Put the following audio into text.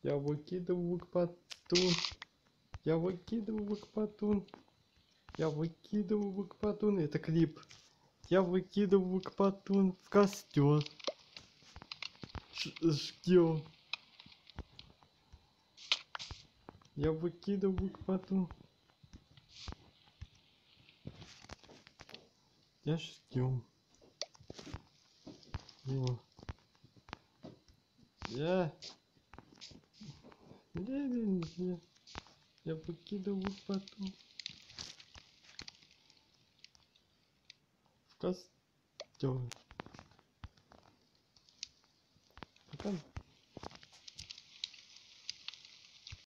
Я выкидываю к поту. Я выкидываю к поту. Я выкидываю к поту. Это клип. Я выкидываю к поту в костер. Ждем. Я выкидываю к поту. Я ждем. Я выкидываю к поту. В костер. Пока.